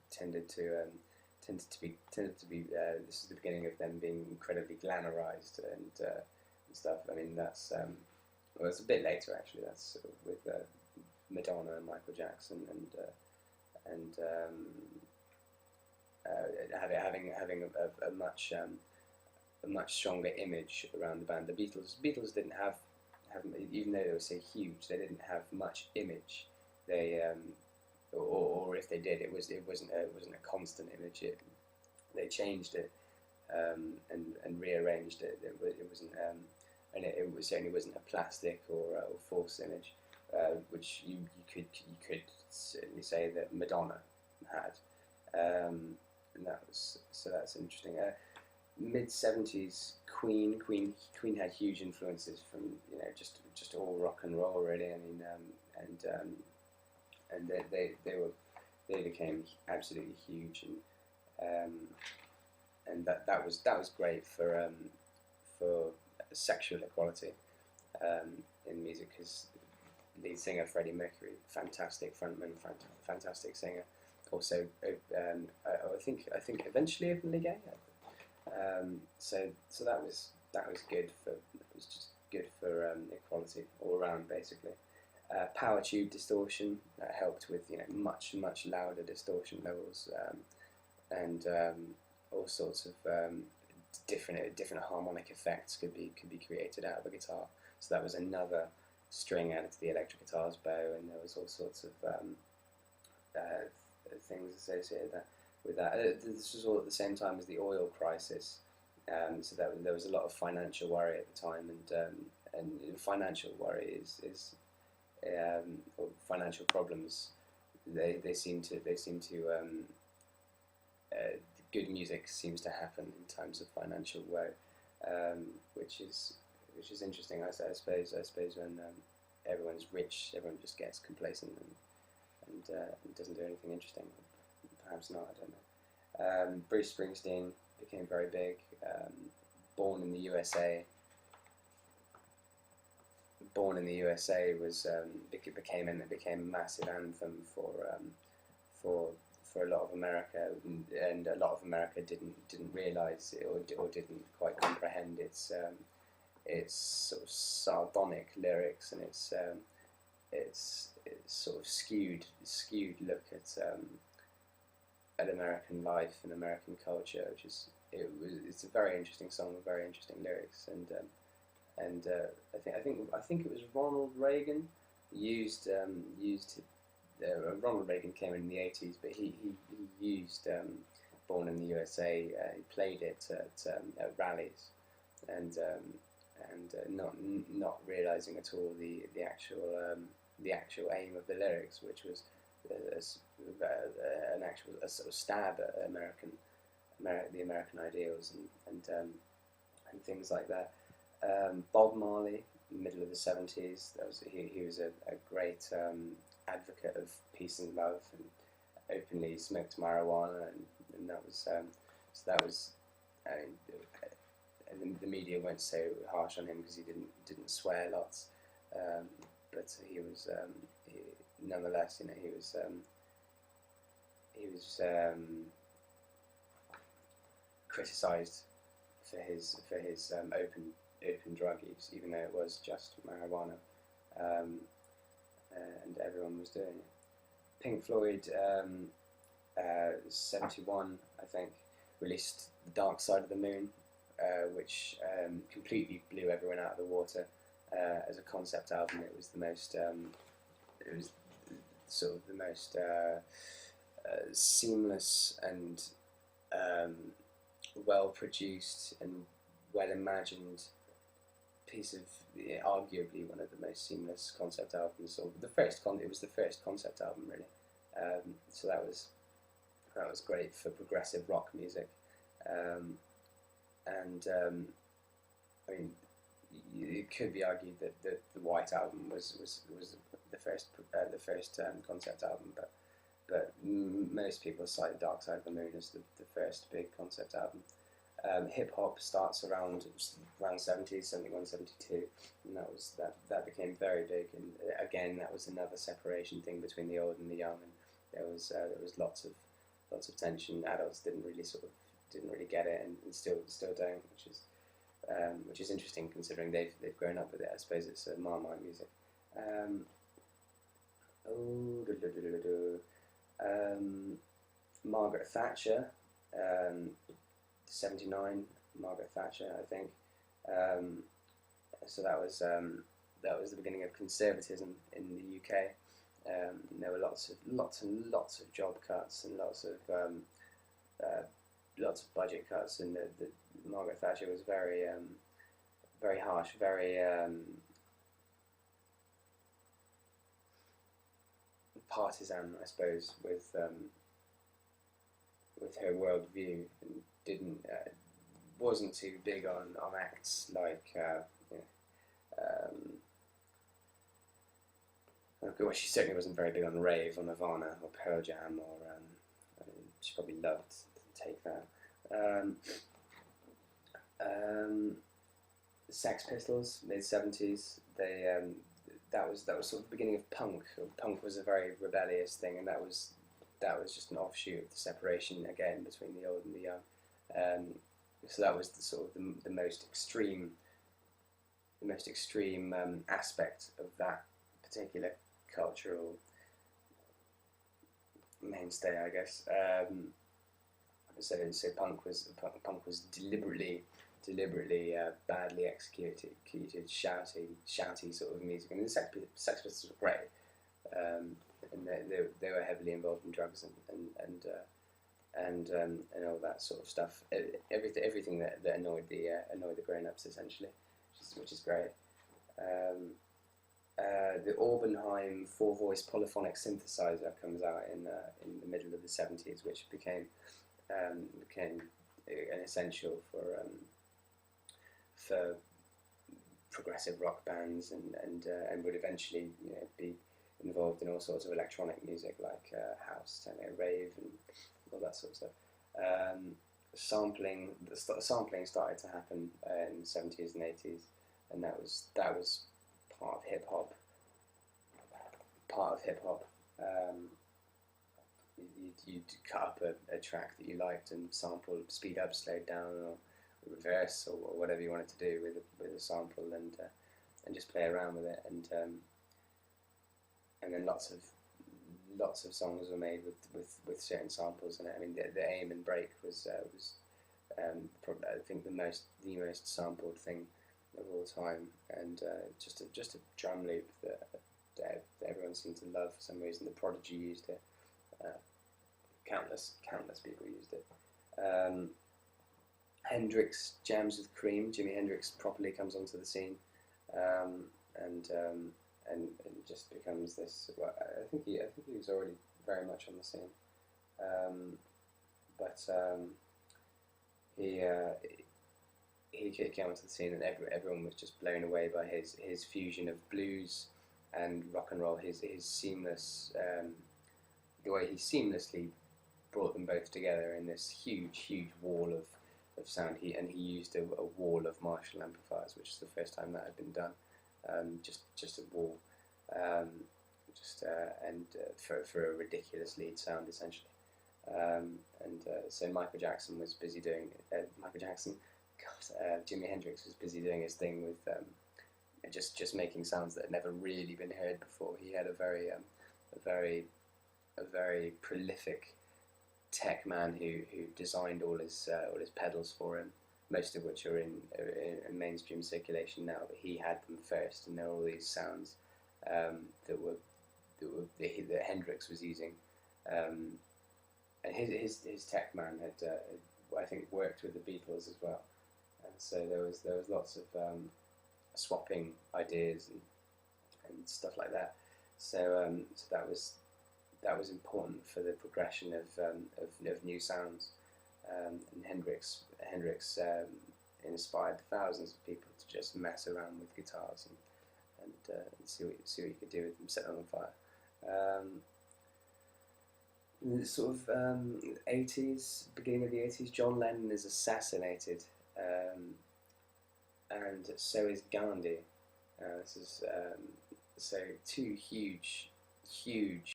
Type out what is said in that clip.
tended to tended to be this is the beginning of them being incredibly glamorized and stuff. I mean that's well, it's a bit later actually. That's sort of with Madonna and Michael Jackson and having a much stronger image around the band. The Beatles didn't have even though they were so huge, they didn't have much image. They or if they did, it wasn't a constant image. They changed it and rearranged it. It wasn't and it certainly wasn't a plastic or false image, which you could certainly say that Madonna had, and that was so that's interesting. Mid 70s, Queen had huge influences from just all rock and roll really. I mean, and they became absolutely huge, and that was great for sexual equality in music, because lead singer Freddie Mercury, fantastic frontman, fantastic singer, also I think eventually openly gay. So that was good for just good for equality all around basically. Power tube distortion helped with much louder distortion levels, and all sorts of different harmonic effects could be created out of a guitar. So that was another string added to the electric guitar's bow, and there was all sorts of things associated with that. This was all at the same time as the oil crisis, so there was a lot of financial worry at the time, and financial worry is or financial problems. They seem to good music seems to happen in times of financial woe, which is interesting. I suppose when everyone's rich, everyone just gets complacent and doesn't do anything interesting. Perhaps not. I don't know. Bruce Springsteen became very big. Born in the USA. Born in the USA was became a massive anthem for a lot of America, and a lot of America didn't realise it or didn't quite comprehend its sort of sardonic lyrics and its sort of skewed look at American life and American culture, which it's a very interesting song with very interesting lyrics, and I think it was Ronald Reagan used Ronald Reagan came in the 80s, but he used Born in the USA. He played it at rallies, and not realizing at all the actual aim of the lyrics, which was an actual sort of stab at the American ideals and things like that. Bob Marley, middle of the 70s. He was a great advocate of peace and love, and openly smoked marijuana, and that was and the media weren't so harsh on him because he didn't swear lots, but he was nonetheless, he was criticised for his open drug use, even though it was just marijuana, and everyone was doing it. Pink Floyd, 71, I think, released The Dark Side of the Moon, which completely blew everyone out of the water as a concept album. It was sort of the most seamless and well produced and well imagined piece of arguably one of the most seamless concept albums, or it was the first concept album really. So that was great for progressive rock music, and I mean, it could be argued that the White Album was the first concept album, but most people cite Dark Side of the Moon as the first big concept album. Hip hop starts around 70s, 71, 72, and that became very big. And again, that was another separation thing between the old and the young, there was lots of tension. Adults didn't really get it, and still don't, which is interesting considering they've grown up with it. I suppose it's Marmite music. Oh, Margaret Thatcher, 79. Margaret Thatcher, I think. So that was the beginning of conservatism in the UK. There were lots and lots of job cuts and lots of budget cuts, and the Margaret Thatcher was very harsh, very partisan, I suppose, with her worldview, and wasn't too big on acts like well, she certainly wasn't very big on rave or Nirvana or Pearl Jam, or she probably loved to take that. Sex Pistols, mid-70s. That was sort of the beginning of punk. Punk was a very rebellious thing, and that was just an offshoot of the separation again between the old and the young. So that was the most extreme aspect of that particular cultural mainstay, I guess. So punk was deliberately badly executed, shouty sort of music. I mean, the Sex Pistols were great, and they were heavily involved in drugs and all that sort of stuff. Everything that annoyed the grown-ups, essentially, which is great. The Orbenheim 4-voice polyphonic synthesizer comes out in the middle of the 70s, which became an essential for progressive rock bands, and would eventually be involved in all sorts of electronic music like house, techno, rave, and all that sort of stuff. Sampling started to happen in the 70s and 80s, and that was part of hip hop. You'd cut up a track that you liked and sample, speed up, slow down, or reverse, or whatever you wanted to do with a sample, and just play around with it, and then lots of songs were made with certain samples in it. I mean, the Aim and Break was probably, I think, the most sampled thing of all time, and just a drum loop that everyone seemed to love for some reason. The Prodigy used it. Countless people used it. Hendrix jams with Cream. Jimi Hendrix properly comes onto the scene, and just becomes this. Well, I think he was already very much on the scene, but he came onto the scene, and everyone was just blown away by his fusion of blues and rock and roll. His seamless, the way he seamlessly brought them both together in this huge wall of sound. He used a wall of Marshall amplifiers, which is the first time that had been done. Just a wall, for a ridiculous lead sound, essentially. So Michael Jackson was busy doing Jimi Hendrix was busy doing his thing with just making sounds that had never really been heard before. He had a very prolific tech man who designed all his pedals for him, most of which are in mainstream circulation now. But he had them first, and there are all these sounds that Hendrix was using, and his tech man had I think worked with the Beatles as well, and so there was lots of swapping ideas and stuff like that. So that was important for the progression of new sounds, and Hendrix inspired thousands of people to just mess around with guitars and see what you could do with them, set them on fire. In the sort of 80s, beginning of the 80s, John Lennon is assassinated, and so is Gandhi. This is so two huge